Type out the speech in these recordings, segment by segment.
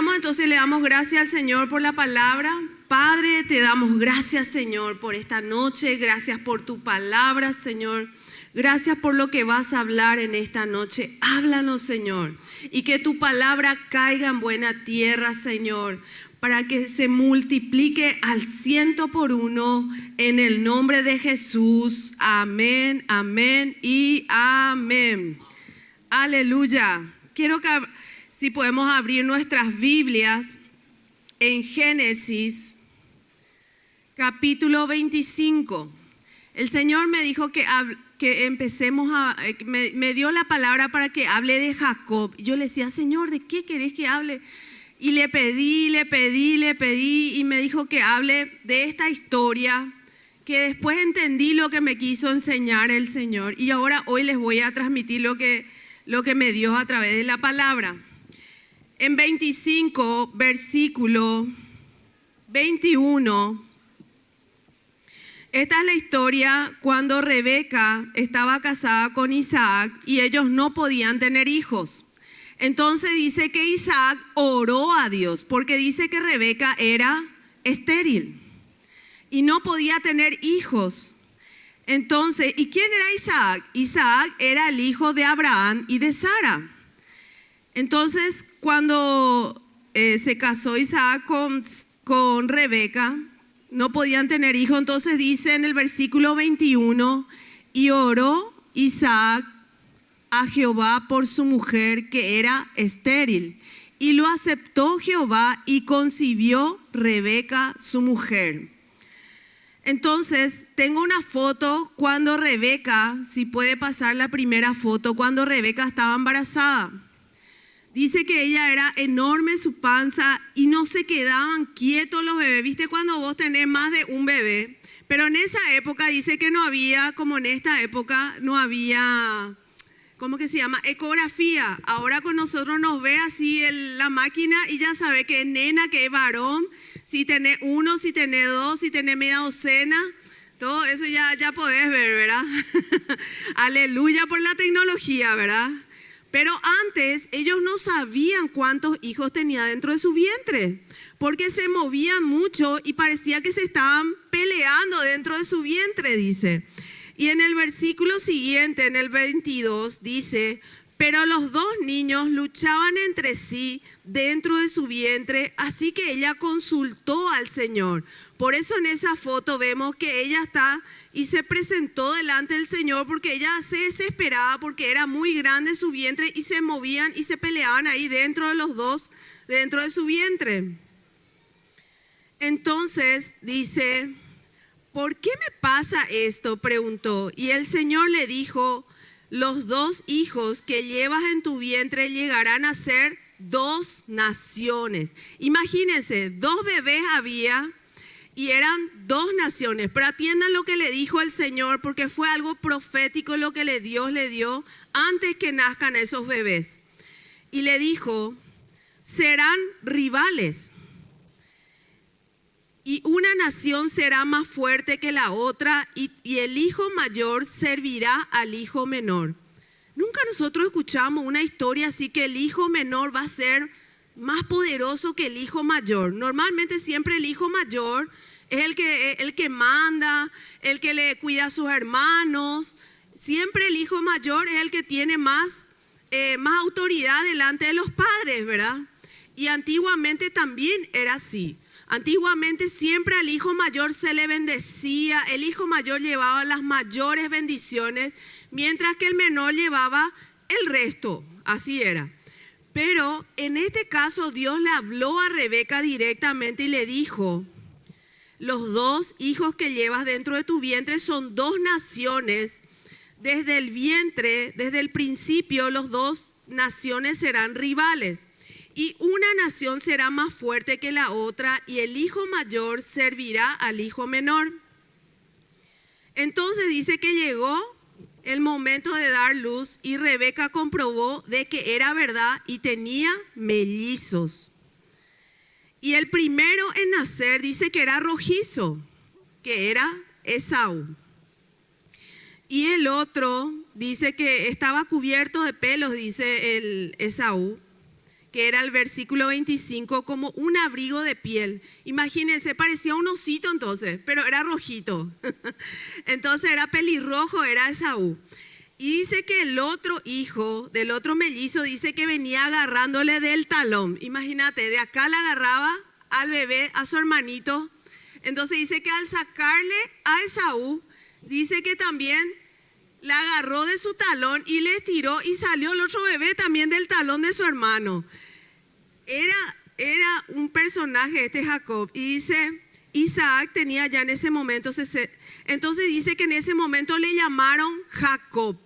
Oramos entonces, le damos gracias al Señor por la palabra. Padre, te damos gracias, Señor, por esta noche. Gracias por tu palabra, Señor. Gracias por lo que vas a hablar en esta noche. Háblanos, Señor, y que tu palabra caiga en buena tierra, Señor, para que se multiplique al 100 por 1 en el nombre de Jesús. Amén, amén y amén. Aleluya. Quiero que si podemos abrir nuestras Biblias en Génesis capítulo 25. El Señor me dijo que empecemos me dio la palabra para que hable de Jacob. Yo le decía, Señor, ¿de qué querés que hable? Y le pedí y me dijo que hable de esta historia, que después entendí lo que me quiso enseñar el Señor. Y ahora hoy les voy a transmitir lo que me dio a través de la palabra. En 25, versículo 21, esta es la historia cuando Rebeca estaba casada con Isaac y ellos no podían tener hijos. Entonces dice que Isaac oró a Dios porque dice que Rebeca era estéril y no podía tener hijos. Entonces, ¿y quién era Isaac? Isaac era el hijo de Abraham y de Sara. Entonces, cuando se casó Isaac con Rebeca, no podían tener hijos. Entonces dice en el versículo 21, y oró Isaac a Jehová por su mujer que era estéril. Y lo aceptó Jehová y concibió Rebeca su mujer. Entonces, tengo una foto cuando Rebeca, si puede pasar la primera foto, cuando Rebeca estaba embarazada. Dice que ella era enorme su panza y no se quedaban quietos los bebés. ¿Viste cuando vos tenés más de un bebé? Pero en esa época dice que no había, como en esta época, no había, ¿cómo que se llama? Ecografía. Ahora con nosotros nos ve así la máquina y ya sabe que es nena, que es varón. Si tenés uno, si tenés dos, si tenés media docena. Todo eso ya podés ver, ¿verdad? Aleluya por la tecnología, ¿verdad? Pero antes ellos no sabían cuántos hijos tenía dentro de su vientre, porque se movían mucho y parecía que se estaban peleando dentro de su vientre, dice. Y en el versículo siguiente, en el 22, dice, pero los dos niños luchaban entre sí dentro de su vientre, así que ella consultó al Señor. Por eso en esa foto vemos que ella está y se presentó delante del Señor porque ella se desesperaba porque era muy grande su vientre y se movían y se peleaban ahí dentro de los dos, dentro de su vientre. Entonces dice, ¿por qué me pasa esto?, preguntó. Y el Señor le dijo, los dos hijos que llevas en tu vientre llegarán a ser 2 naciones. Imagínense, 2 bebés había y eran 2 naciones. Pero atiendan lo que le dijo el Señor, porque fue algo profético lo que Dios le dio antes que nazcan esos bebés. Y le dijo, serán rivales. Y una nación será más fuerte que la otra y el hijo mayor servirá al hijo menor. Nunca nosotros escuchamos una historia así que el hijo menor va a ser más poderoso que el hijo mayor. Normalmente siempre el hijo mayor es el que manda, el que le cuida a sus hermanos. Siempre el hijo mayor es el que tiene más autoridad delante de los padres, ¿verdad? Y antiguamente también era así. Antiguamente siempre al hijo mayor se le bendecía, el hijo mayor llevaba las mayores bendiciones, mientras que el menor llevaba el resto, así era. Pero en este caso Dios le habló a Rebeca directamente y le dijo, los 2 hijos que llevas dentro de tu vientre son 2 naciones. Desde el vientre, desde el principio, los 2 naciones serán rivales. Y una nación será más fuerte que la otra y el hijo mayor servirá al hijo menor. Entonces dice que llegó el momento de dar luz y Rebeca comprobó de que era verdad y tenía mellizos. Y el primero en nacer dice que era rojizo, que era Esaú. Y el otro dice que estaba cubierto de pelos, dice el Esaú, que era el versículo 25, como un abrigo de piel. Imagínense, parecía un osito entonces, pero era rojito. Entonces era pelirrojo, era Esaú. Y dice que el otro hijo del otro mellizo dice que venía agarrándole del talón. Imagínate, de acá le agarraba al bebé, a su hermanito. Entonces dice que al sacarle a Esaú, dice que también le agarró de su talón y le tiró y salió el otro bebé también del talón de su hermano. Era un personaje este Jacob. Y dice, Isaac tenía ya en ese momento, entonces dice que en ese momento le llamaron Jacob,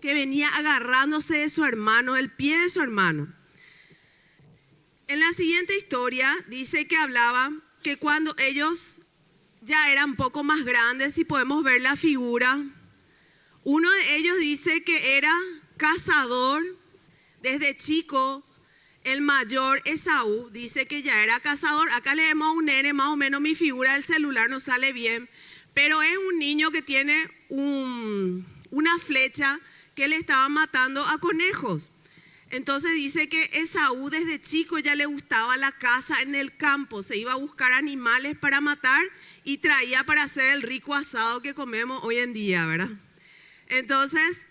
que venía agarrándose de su hermano, el pie de su hermano. En la siguiente historia dice que hablaba que cuando ellos ya eran un poco más grandes, si podemos ver la figura, uno de ellos dice que era cazador desde chico. El mayor Esaú dice que ya era cazador. Acá le vemos a un nene, más o menos mi figura del celular no sale bien, pero es un niño que tiene una flecha que le estaba matando a conejos. Entonces dice que Esaú desde chico ya le gustaba la caza en el campo, se iba a buscar animales para matar y traía para hacer el rico asado que comemos hoy en día, ¿verdad? Entonces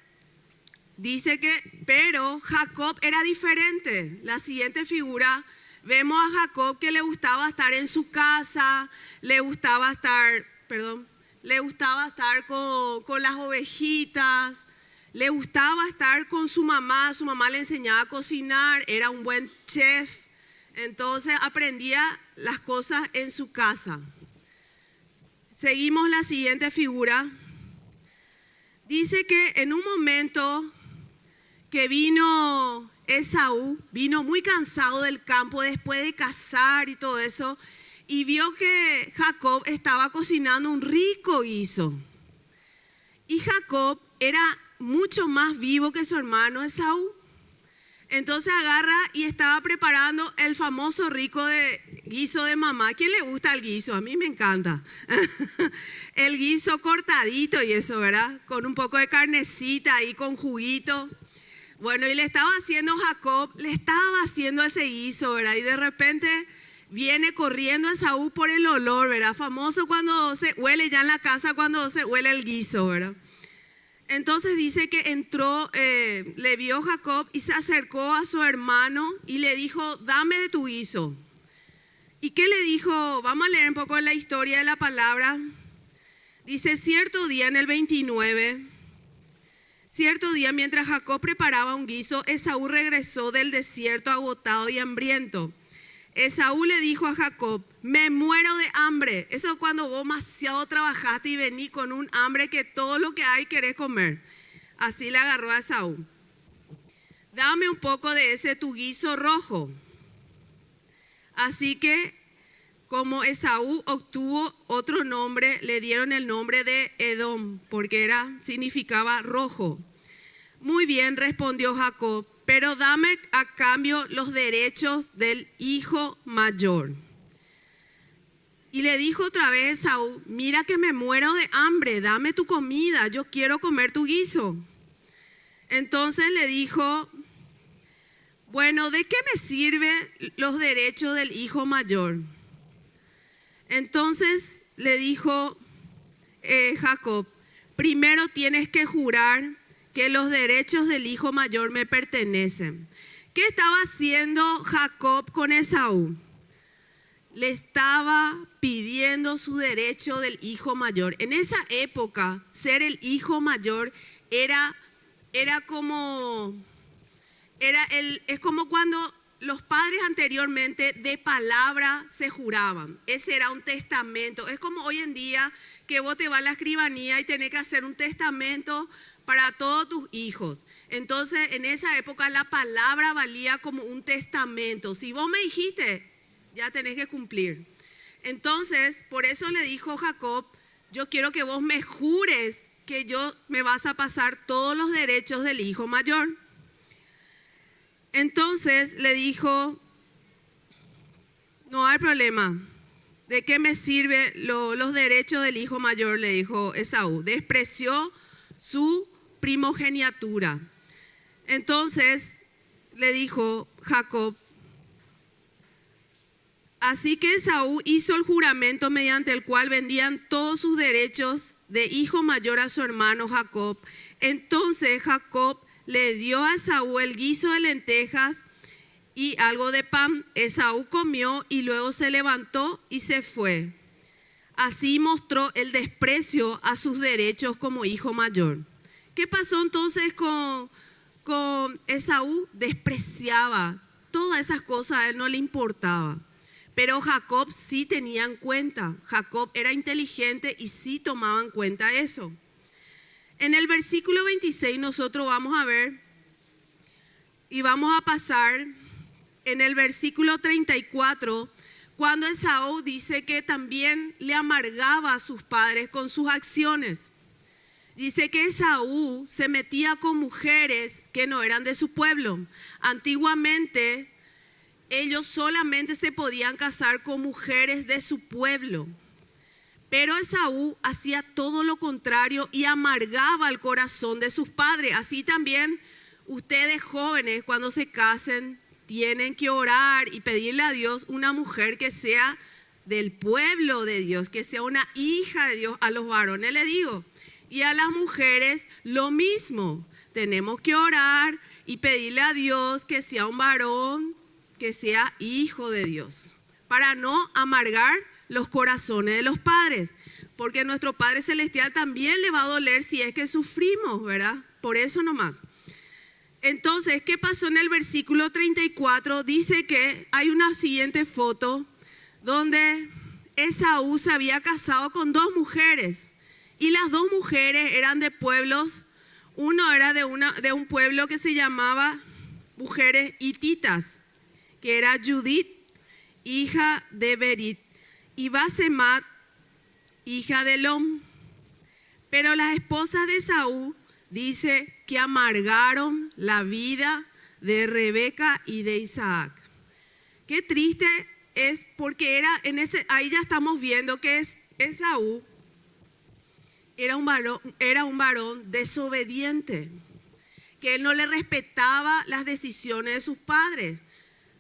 dice que, pero Jacob era diferente. La siguiente figura, vemos a Jacob que le gustaba estar en su casa, le gustaba estar con las ovejitas, le gustaba estar con su mamá le enseñaba a cocinar, era un buen chef, entonces aprendía las cosas en su casa. Seguimos la siguiente figura. Dice que en un momento que vino Esaú, vino muy cansado del campo después de cazar y todo eso, y vio que Jacob estaba cocinando un rico guiso. Y Jacob era mucho más vivo que su hermano Esaú. Entonces agarra y estaba preparando el famoso rico guiso de mamá. ¿A quién le gusta el guiso? A mí me encanta. El guiso cortadito y eso, ¿verdad? Con un poco de carnecita ahí, con juguito. Bueno, y le estaba haciendo ese guiso, ¿verdad? Y de repente viene corriendo Esaú por el olor, ¿verdad? Famoso cuando se huele ya en la casa, cuando se huele el guiso, ¿verdad? Entonces dice que entró, le vio Jacob y se acercó a su hermano y le dijo, dame de tu guiso. ¿Y qué le dijo? Vamos a leer un poco la historia de la palabra. Dice, cierto día en el 29, cierto día mientras Jacob preparaba un guiso, Esaú regresó del desierto agotado y hambriento. Esaú le dijo a Jacob, me muero de hambre. Eso es cuando vos demasiado trabajaste y venís con un hambre que todo lo que hay querés comer. Así le agarró a Esaú. Dame un poco de ese tu guiso rojo. Así que como Esaú obtuvo otro nombre, le dieron el nombre de Edom, porque significaba rojo. Muy bien, respondió Jacob, pero dame a cambio los derechos del hijo mayor. Y le dijo otra vez Esaú, mira que me muero de hambre, dame tu comida, yo quiero comer tu guiso. Entonces le dijo, bueno, ¿de qué me sirven los derechos del hijo mayor? Entonces le dijo Jacob, primero tienes que jurar que los derechos del hijo mayor me pertenecen. ¿Qué estaba haciendo Jacob con Esaú? Le estaba pidiendo su derecho del hijo mayor. En esa época, ser el hijo mayor es como cuando los padres anteriormente de palabra se juraban. Ese era un testamento. Es como hoy en día que vos te vas a la escribanía y tenés que hacer un testamento para todos tus hijos. Entonces, en esa época la palabra valía como un testamento. Si vos me dijiste, ya tenés que cumplir. Entonces, por eso le dijo Jacob, yo quiero que vos me jures que yo me vas a pasar todos los derechos del hijo mayor. Entonces le dijo, no hay problema. ¿De qué me sirve los derechos del hijo mayor? Le dijo Esaú. Despreció su primogenitura. Entonces le dijo Jacob, Así que Esaú hizo el juramento mediante el cual vendían todos sus derechos de hijo mayor a su hermano Jacob. Entonces Jacob le dio a Esaú el guiso de lentejas y algo de pan. Esaú comió y luego se levantó y se fue. Así mostró el desprecio a sus derechos como hijo mayor. ¿Qué pasó entonces con Esaú? Despreciaba todas esas cosas, a él no le importaba. Pero Jacob sí tenía en cuenta. Jacob era inteligente y sí tomaba en cuenta eso. En el versículo 26 nosotros vamos a ver y vamos a pasar en el versículo 34, cuando Esaú dice que también le amargaba a sus padres con sus acciones. Dice que Esaú se metía con mujeres que no eran de su pueblo. Antiguamente ellos solamente se podían casar con mujeres de su pueblo. Pero Esaú hacía todo lo contrario y amargaba el corazón de sus padres. Así también ustedes jóvenes, cuando se casen, tienen que orar y pedirle a Dios una mujer que sea del pueblo de Dios, que sea una hija de Dios. A los varones le digo, y a las mujeres lo mismo. Tenemos que orar y pedirle a Dios que sea un varón, que sea hijo de Dios, para no amargar los corazones de los padres, porque nuestro Padre Celestial también le va a doler si es que sufrimos, ¿verdad? Por eso nomás. Entonces, ¿qué pasó en el versículo 34? Dice que hay una siguiente foto donde Esaú se había casado con dos mujeres y las dos mujeres eran de pueblos. Uno era de un pueblo que se llamaba mujeres hititas, que era Judith, hija de Berit, y Basemat, hija de Elón. Pero las esposas de Esaú dice que amargaron la vida de Rebeca y de Isaac. Qué triste es, porque ahí ya estamos viendo que Esaú era un varón desobediente, que él no le respetaba las decisiones de sus padres.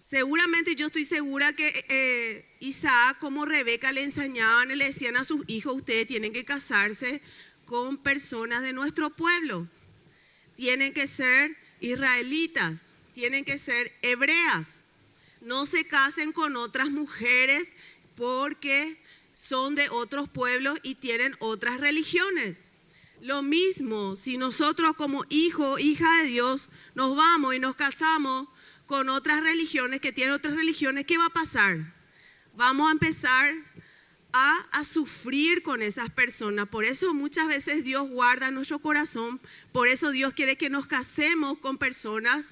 Seguramente yo estoy segura que Isaac como Rebeca le enseñaban y le decían a sus hijos: ustedes tienen que casarse con personas de nuestro pueblo, tienen que ser israelitas, tienen que ser hebreas, no se casen con otras mujeres porque son de otros pueblos y tienen otras religiones. Lo mismo, si nosotros como hijo, hija de Dios, nos vamos y nos casamos con otras religiones, que tienen otras religiones, ¿qué va a pasar? Vamos a empezar a sufrir con esas personas. Por eso muchas veces Dios guarda nuestro corazón. Por eso Dios quiere que nos casemos con personas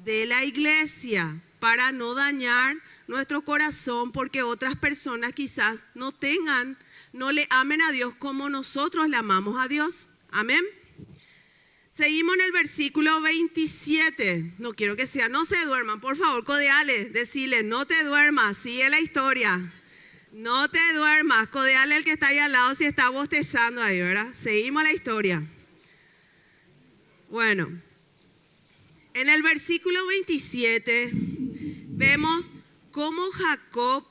de la iglesia, para no dañar nuestro corazón, porque otras personas quizás no le amen a Dios como nosotros le amamos a Dios. Amén. Seguimos en el versículo 27. No quiero que no se duerman, por favor, codeale, decirle: no te duermas, sigue la historia. No te duermas, codeale al que está ahí al lado si está bostezando ahí, ¿verdad? Seguimos la historia. Bueno, en el versículo 27 vemos cómo Jacob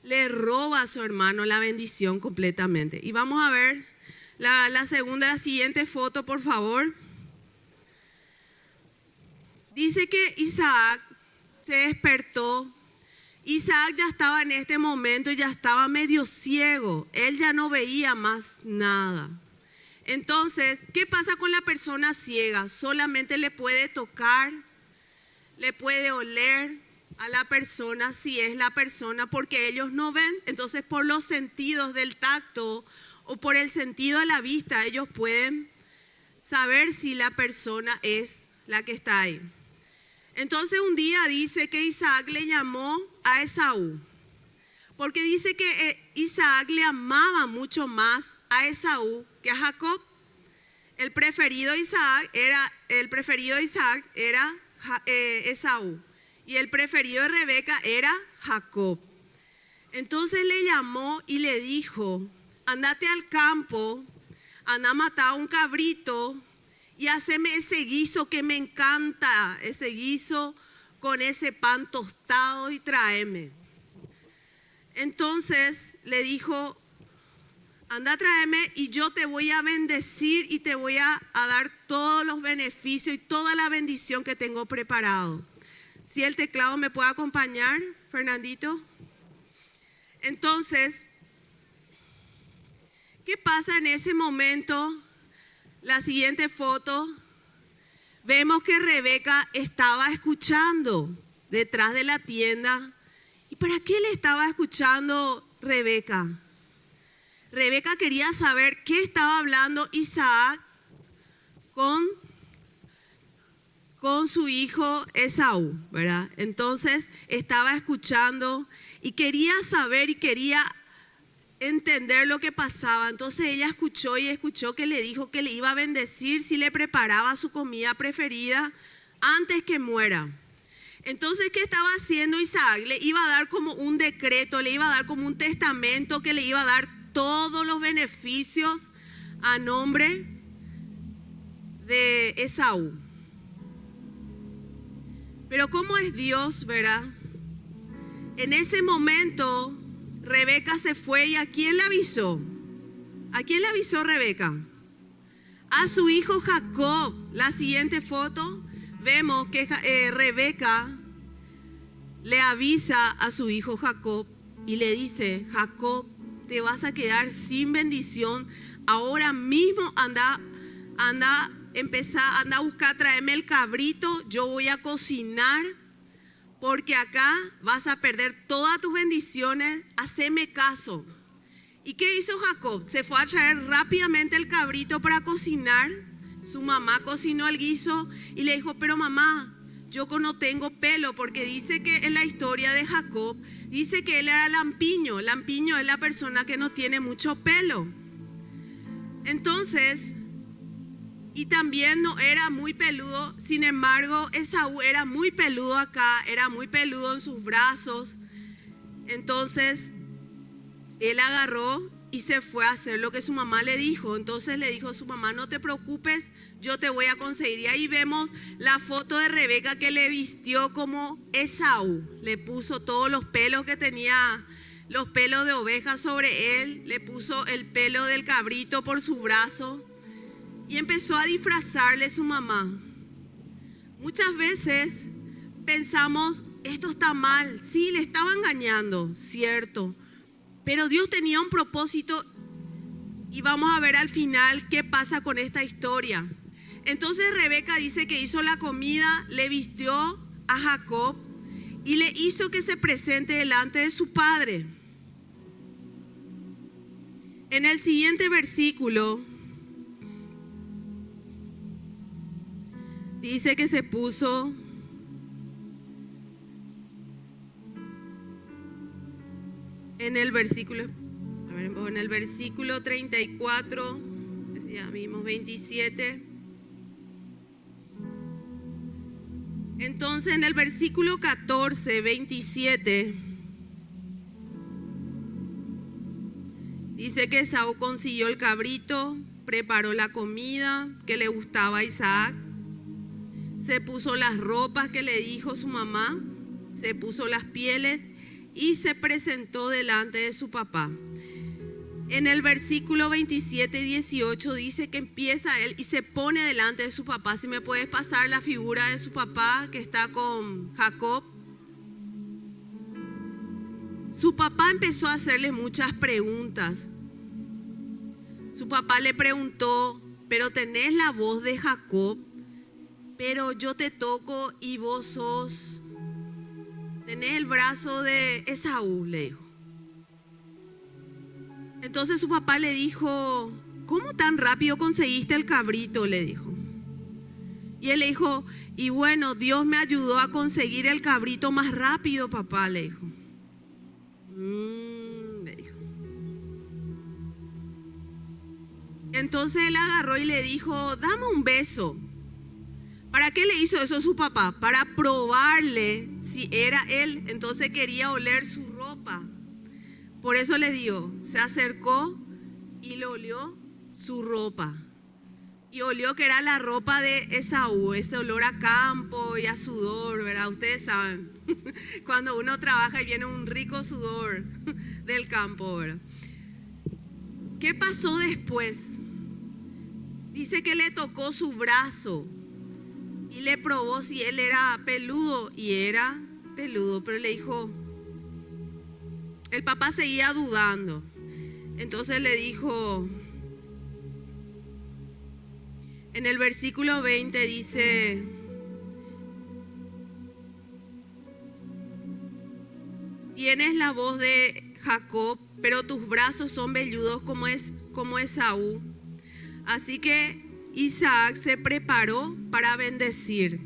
le roba a su hermano la bendición completamente. Y vamos a ver la siguiente foto, por favor. Dice que Isaac se despertó. Isaac ya estaba en este momento, ya estaba medio ciego. Él ya no veía más nada. Entonces, ¿qué pasa con la persona ciega? Solamente le puede tocar, le puede oler a la persona si es la persona, porque ellos no ven. Entonces, por los sentidos del tacto o por el sentido de la vista, ellos pueden saber si la persona es la que está ahí. Entonces un día dice que Isaac le llamó a Esaú, porque dice que Isaac le amaba mucho más a Esaú que a Jacob. El preferido de Isaac era Esaú, y el preferido de Rebeca era Jacob. Entonces le llamó y le dijo: andate al campo, anda a matar un cabrito y haceme ese guiso que me encanta, ese guiso con ese pan tostado, y tráeme. Entonces le dijo, anda, tráeme y yo te voy a bendecir y te voy a dar todos los beneficios y toda la bendición que tengo preparado. Si el teclado me puede acompañar, Fernandito. Entonces, ¿qué pasa en ese momento? La siguiente foto, vemos que Rebeca estaba escuchando detrás de la tienda. ¿Y para qué le estaba escuchando Rebeca? Rebeca quería saber qué estaba hablando Isaac con su hijo Esaú, ¿verdad? Entonces estaba escuchando y quería saber y quería entender lo que pasaba. Entonces ella escuchó que le dijo que le iba a bendecir si le preparaba su comida preferida antes que muera. Entonces, ¿qué estaba haciendo Isaac? Le iba a dar como un decreto, le iba a dar como un testamento que le iba a dar todos los beneficios a nombre de Esaú. Pero ¿cómo es Dios, verdad? En ese momento Rebeca se fue y ¿a quién le avisó? ¿A quién le avisó Rebeca? A su hijo Jacob. La siguiente foto, vemos que Rebeca le avisa a su hijo Jacob y le dice, Jacob, te vas a quedar sin bendición. Ahora mismo anda a buscar, tráeme el cabrito, yo voy a cocinar, porque acá vas a perder todas tus bendiciones, haceme caso. ¿Y qué hizo Jacob? Se fue a traer rápidamente el cabrito para cocinar. Su mamá cocinó el guiso y le dijo, pero mamá, yo no tengo pelo, porque dice que en la historia de Jacob, dice que él era lampiño. Lampiño es la persona que no tiene mucho pelo. Entonces, y también no era muy peludo, sin embargo, Esaú era muy peludo acá, era muy peludo en sus brazos. Entonces, él agarró y se fue a hacer lo que su mamá le dijo. Entonces le dijo a su mamá, no te preocupes, yo te voy a conseguir. Y ahí vemos la foto de Rebeca que le vistió como Esaú. Le puso todos los pelos que tenía, los pelos de oveja sobre él. Le puso el pelo del cabrito por su brazo. Y empezó a disfrazarle su mamá. Muchas veces pensamos, esto está mal. Sí, le estaba engañando, cierto. Pero Dios tenía un propósito y vamos a ver al final qué pasa con esta historia. Entonces Rebeca dice que hizo la comida, le vistió a Jacob y le hizo que se presente delante de su padre. En el siguiente versículo dice que se puso en el versículo 34, ya vimos 27. Entonces en el versículo 14, 27, dice que Esaú consiguió el cabrito, preparó la comida que le gustaba a Isaac, se puso las ropas que le dijo su mamá, se puso las pieles y se presentó delante de su papá. En el versículo 27 y 18 dice que empieza él y se pone delante de su papá. Si me puedes pasar la figura de su papá que está con Jacob. Su papá empezó a hacerle muchas preguntas. Su papá le preguntó, pero tenés la voz de Jacob, pero yo te toco y vos tenés el brazo de Esaú, le dijo. Entonces su papá le dijo, ¿cómo tan rápido conseguiste el cabrito?, le dijo. Y él le dijo, y bueno, Dios me ayudó a conseguir el cabrito más rápido, papá, le dijo. Le dijo. Entonces él agarró y le dijo, dame un beso. ¿Para qué le hizo eso su papá? Para probarle si era él. Entonces quería oler su ropa. Por eso le dio, se acercó y le olió su ropa. Y olió que era la ropa de Esaú, ese olor a campo y a sudor, ¿verdad? Ustedes saben. Cuando uno trabaja y viene un rico sudor del campo, ¿verdad? ¿Qué pasó después? Dice que le tocó su brazo y le probó si él era peludo, y era peludo, pero le dijo, el papá seguía dudando. Entonces le dijo, en el versículo 20 dice, tienes la voz de Jacob, pero tus brazos son velludos como Esaú. Así que Isaac se preparó para bendecir.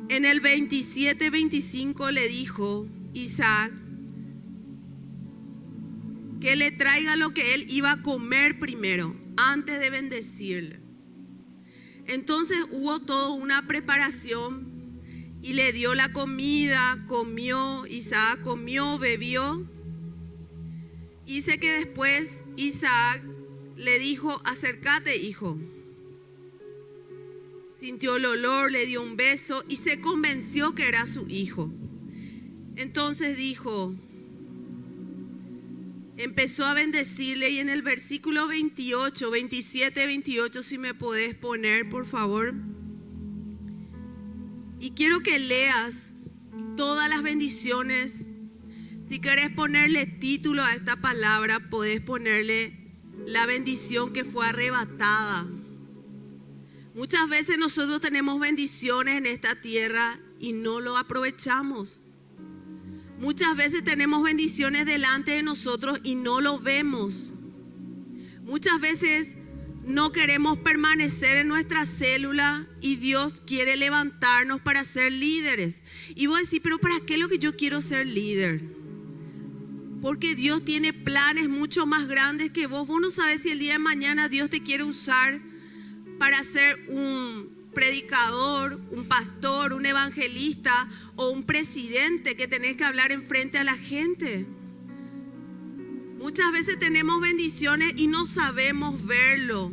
En el 27-25 le dijo Isaac que le traiga lo que él iba a comer primero, antes de bendecirle. Entonces hubo toda una preparación y le dio la comida, comió, Isaac comió, bebió. Dice que después Isaac le dijo, acércate, hijo. Sintió el olor, le dio un beso y se convenció que era su hijo. Entonces dijo, empezó a bendecirle, y en el versículo 28, 27, 28, si me podés poner, por favor. Y quiero que leas todas las bendiciones. Si querés ponerle título a esta palabra, podés ponerle la bendición que fue arrebatada. Muchas veces nosotros tenemos bendiciones en esta tierra y no lo aprovechamos. Muchas veces tenemos bendiciones delante de nosotros y no lo vemos. Muchas veces no queremos permanecer en nuestra célula y Dios quiere levantarnos para ser líderes. Y vos decís, pero ¿para qué es lo que yo quiero ser líder? Porque Dios tiene planes mucho más grandes que vos. Vos no sabés si el día de mañana Dios te quiere usar para ser un predicador, un pastor, un evangelista o un presidente que tenés que hablar enfrente a la gente. Muchas veces tenemos bendiciones y no sabemos verlo.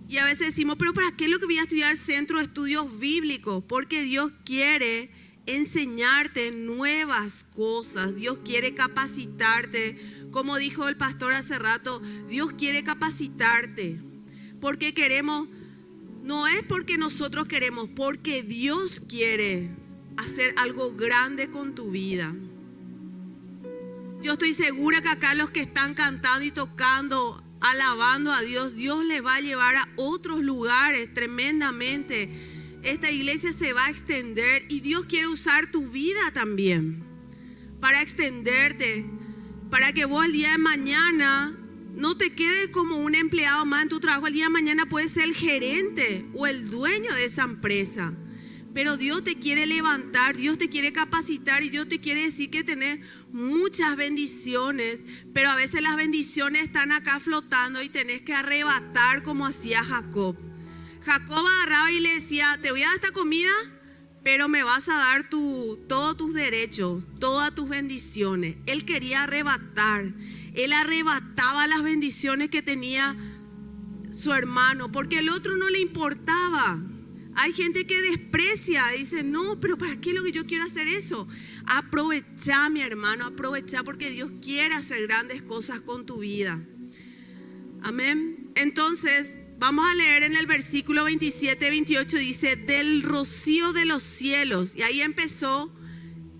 Y a veces decimos, pero ¿para qué es lo que voy a estudiar centro de estudios bíblicos? Porque Dios quiere enseñarte nuevas cosas. Dios quiere capacitarte. Como dijo el pastor hace rato, Dios quiere capacitarte. Porque queremos, no es porque nosotros queremos, porque Dios quiere hacer algo grande con tu vida. Yo estoy segura que acá los que están cantando y tocando, alabando a Dios, Dios les va a llevar a otros lugares tremendamente. Esta iglesia se va a extender y Dios quiere usar tu vida también para extenderte, para que vos el día de mañana no te quedes como un empleado más en tu trabajo. El día de mañana puedes ser el gerente o el dueño de esa empresa. Pero Dios te quiere levantar, Dios te quiere capacitar y Dios te quiere decir que tenés muchas bendiciones, pero a veces las bendiciones están acá flotando y tenés que arrebatar como hacía Jacob. Jacob agarraba y le decía, te voy a dar esta comida, pero me vas a dar todos tus derechos, todas tus bendiciones. Él quería arrebatar, él arrebataba las bendiciones que tenía su hermano, porque el otro no le importaba. Hay gente que desprecia, dice, no, pero ¿para qué es lo que yo quiero hacer eso? Aprovecha, mi hermano, aprovecha, porque Dios quiere hacer grandes cosas con tu vida. Amén. Entonces, vamos a leer en el versículo 27, 28, dice, del rocío de los cielos. Y ahí empezó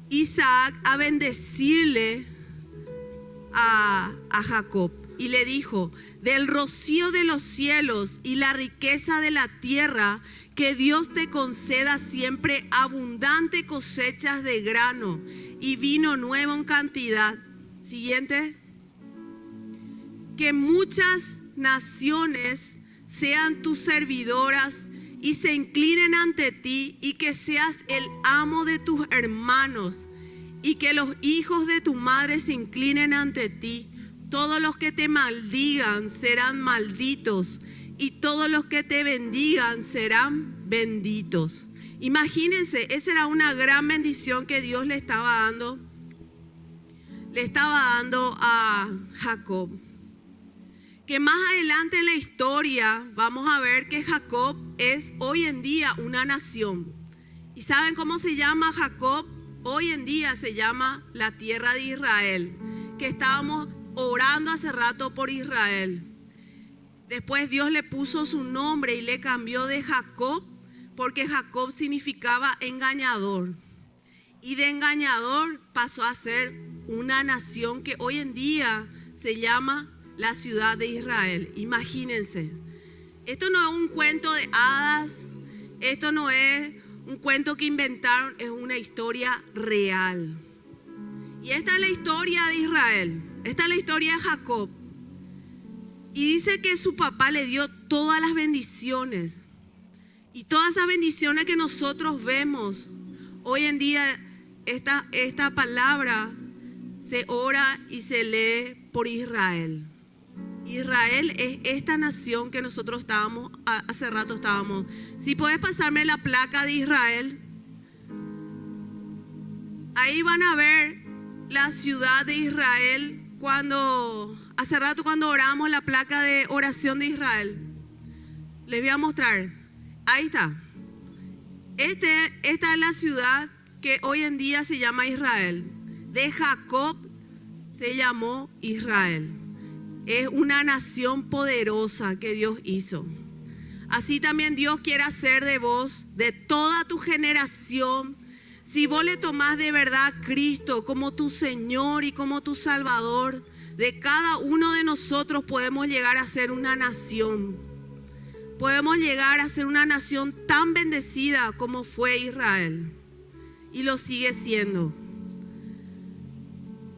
Isaac a bendecirle a Jacob. Y le dijo, del rocío de los cielos y la riqueza de la tierra, que Dios te conceda siempre abundante cosechas de grano y vino nuevo en cantidad. Siguiente. Que muchas naciones sean tus servidoras y se inclinen ante ti, y que seas el amo de tus hermanos, y que los hijos de tu madre se inclinen ante ti. Todos los que te maldigan serán malditos, y todos los que te bendigan serán benditos. Imagínense, esa era una gran bendición que Dios le estaba dando a Jacob. Que más adelante en la historia vamos a ver que Jacob es hoy en día una nación. ¿Y saben cómo se llama Jacob? hoy en día se llama la tierra de Israel, que estábamos orando hace rato por Israel. Después Dios le puso su nombre y le cambió de Jacob, porque Jacob significaba engañador. Y de engañador pasó a ser una nación que hoy en día se llama la ciudad de Israel. Imagínense, esto no es un cuento de hadas, esto no es un cuento que inventaron, es una historia real. Y esta es la historia de Israel, esta es la historia de Jacob. Y dice que su papá le dio todas las bendiciones. Y todas esas bendiciones que nosotros vemos, hoy en día esta palabra se ora y se lee por Israel. Israel es esta nación que nosotros hace rato estábamos. Si podés pasarme la placa de Israel, ahí van a ver la ciudad de Israel. Hace rato cuando oramos la placa de oración de Israel, les voy a mostrar. Ahí está. Esta es la ciudad que hoy en día se llama Israel. De Jacob se llamó Israel. Es una nación poderosa que Dios hizo. Así también Dios quiere hacer de vos, de toda tu generación. Si vos le tomás de verdad a Cristo como tu Señor y como tu Salvador, de cada uno de nosotros podemos llegar a ser una nación. Podemos llegar a ser una nación tan bendecida como fue Israel. Y lo sigue siendo.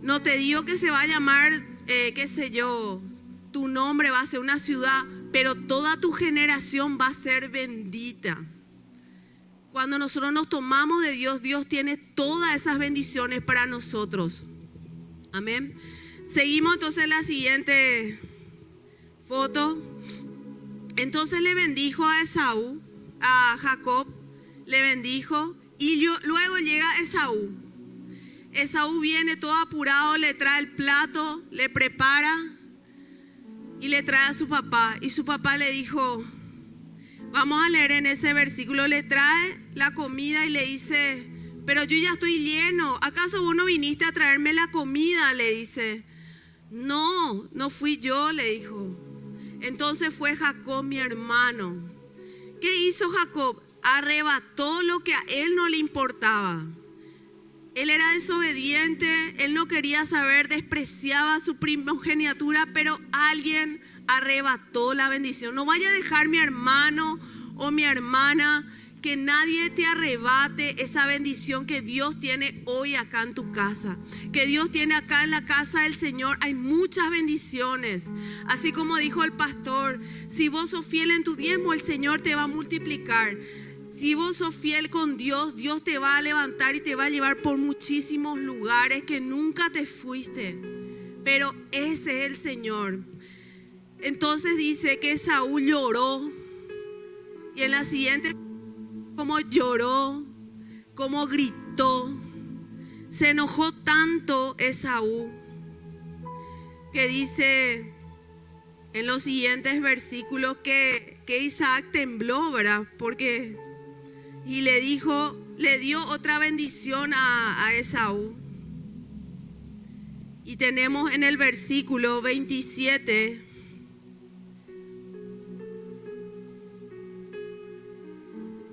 No te digo que se va a llamar, tu nombre va a ser una ciudad, pero toda tu generación va a ser bendita. Cuando nosotros nos tomamos de Dios, Dios tiene todas esas bendiciones para nosotros. Amén. Seguimos entonces la siguiente foto. Entonces le bendijo a Jacob, le bendijo, y luego llega Esaú. Esaú viene todo apurado, le trae el plato, le prepara y le trae a su papá. Y su papá le dijo, vamos a leer en ese versículo, le trae la comida y le dice, pero yo ya estoy lleno, ¿acaso vos no viniste a traerme la comida? Le dice. No fui yo, le dijo. Entonces fue Jacob mi hermano. ¿Qué hizo Jacob? Arrebató lo que a él no le importaba. Él era desobediente, él no quería saber, despreciaba su primogenitura, pero alguien arrebató la bendición. No vaya a dejar, mi hermano o mi hermana, que nadie te arrebate esa bendición que Dios tiene hoy acá en tu casa, que Dios tiene acá en la casa del Señor. Hay muchas bendiciones, así como dijo el pastor, si vos sos fiel en tu diezmo, el Señor te va a multiplicar. Si vos sos fiel con Dios, Dios te va a levantar y te va a llevar por muchísimos lugares que nunca te fuiste, pero ese es el Señor. Entonces dice que Saúl lloró, y en la siguiente, como lloró, como gritó, se enojó tanto Esaú, que dice en los siguientes versículos que Isaac tembló, ¿verdad? Y le dio otra bendición a Esaú. Y tenemos en el versículo 27,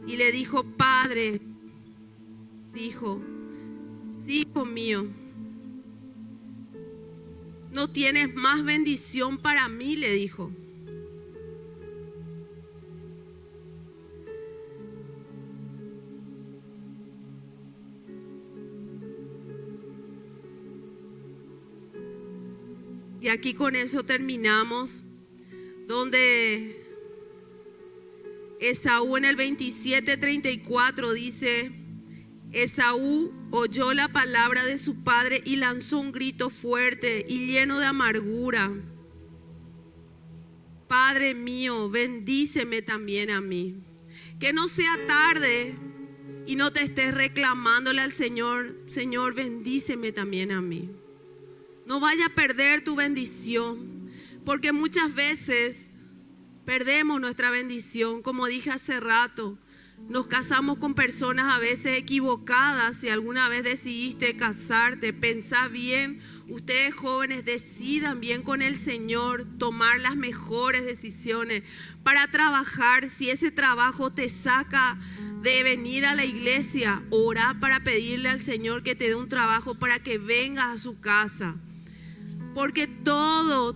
y le dijo, Padre, dijo, sí, hijo mío, no tienes más bendición para mí, le dijo. Y aquí con eso terminamos, donde Esaú en el 27:34 dice, Esaú oyó la palabra de su padre y lanzó un grito fuerte y lleno de amargura. Padre mío, bendíceme también a mí. Que no sea tarde y no te estés reclamándole al Señor, Señor, bendíceme también a mí. No vaya a perder tu bendición, porque muchas veces perdemos nuestra bendición. Como dije hace rato, Nos casamos con personas a veces equivocadas. Si alguna vez decidiste casarte, pensá bien. Ustedes jóvenes decidan bien con el Señor, tomar las mejores decisiones para trabajar. Si ese trabajo te saca de venir a la iglesia, orá para pedirle al Señor que te dé un trabajo para que vengas a su casa. Porque todo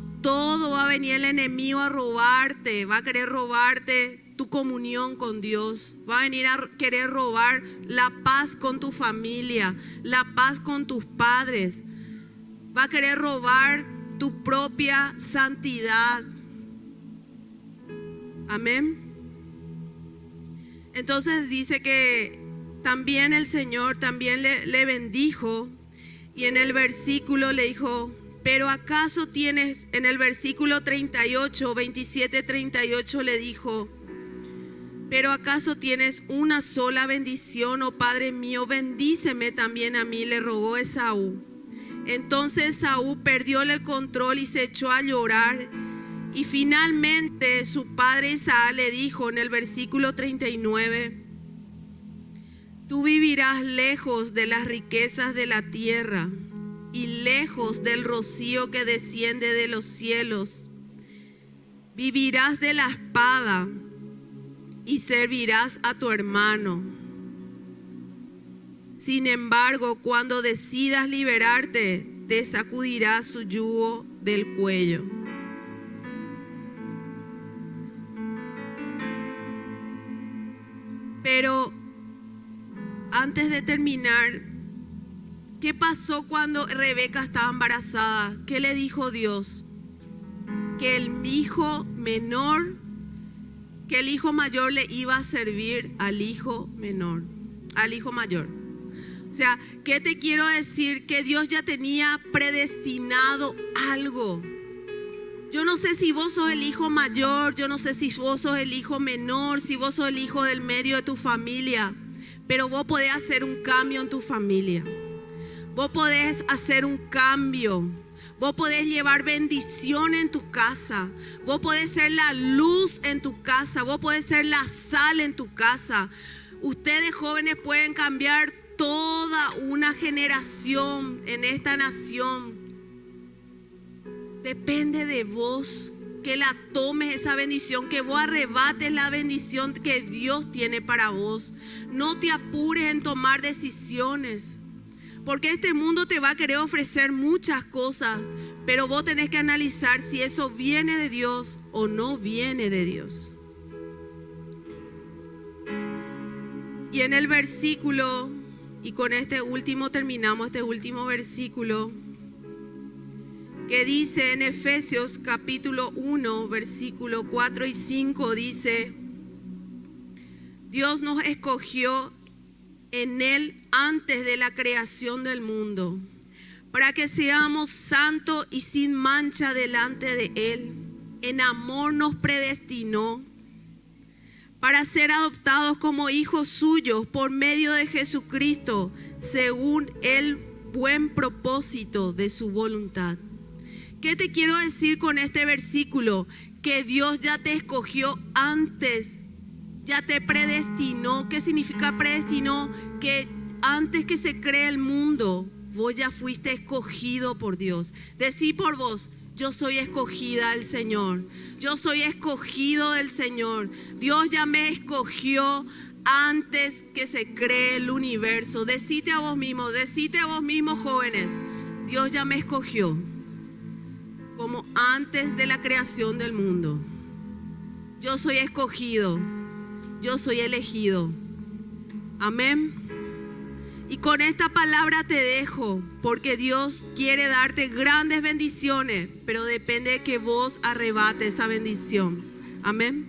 va a venir el enemigo a robarte, va a querer robarte tu comunión con Dios, va a venir a querer robar la paz con tu familia, la paz con tus padres, va a querer robar tu propia santidad. Amén. Entonces dice que también el Señor también le bendijo, y en el versículo le dijo: pero acaso tienes, en el versículo 38, 27, 38 le dijo: pero acaso tienes una sola bendición, oh Padre mío, bendíceme también a mí, le rogó Esaú. Entonces Esaú perdió el control y se echó a llorar. Y finalmente su padre Isaac le dijo en el versículo 39: tú vivirás lejos de las riquezas de la tierra y lejos del rocío que desciende de los cielos. Vivirás de la espada y servirás a tu hermano. Sin embargo, cuando decidas liberarte, te sacudirás su yugo del cuello. Pero antes de terminar, ¿qué pasó cuando Rebeca estaba embarazada? ¿Qué le dijo Dios? Que el hijo menor, que el hijo mayor le iba a servir al hijo menor, al hijo mayor. O sea, ¿qué te quiero decir? Que Dios ya tenía predestinado algo. Yo no sé si vos sos el hijo mayor, yo no sé si vos sos el hijo menor, si vos sos el hijo del medio de tu familia, pero vos podés hacer un cambio en tu familia. Vos podés hacer un cambio. Vos podés llevar bendición en tu casa. Vos podés ser la luz en tu casa. Vos podés ser la sal en tu casa. Ustedes jóvenes pueden cambiar toda una generación en esta nación. Depende de vos que la tomes esa bendición, que vos arrebates la bendición que Dios tiene para vos. No te apures en tomar decisiones, porque este mundo te va a querer ofrecer muchas cosas, pero vos tenés que analizar si eso viene de Dios o no viene de Dios. Y en el versículo, y con este último terminamos, este último versículo, que dice en Efesios capítulo 1, versículo 4 y 5, dice: Dios nos escogió en Él antes de la creación del mundo, para que seamos santos y sin mancha delante de Él. En amor nos predestinó para ser adoptados como hijos suyos por medio de Jesucristo, según el buen propósito de su voluntad. ¿Qué te quiero decir con este versículo? Que Dios ya te escogió antes, ya te predestinó. ¿Qué significa predestinó? Que antes que se cree el mundo, vos ya fuiste escogido por Dios. Decí por vos: yo soy escogida del Señor. Yo soy escogido del Señor. Dios ya me escogió antes que se cree el universo. Decite a vos mismo, jóvenes: Dios ya me escogió como antes de la creación del mundo. Yo soy escogido, yo soy elegido. Amén. Y con esta palabra te dejo, porque Dios quiere darte grandes bendiciones, pero depende de que vos arrebates esa bendición. Amén.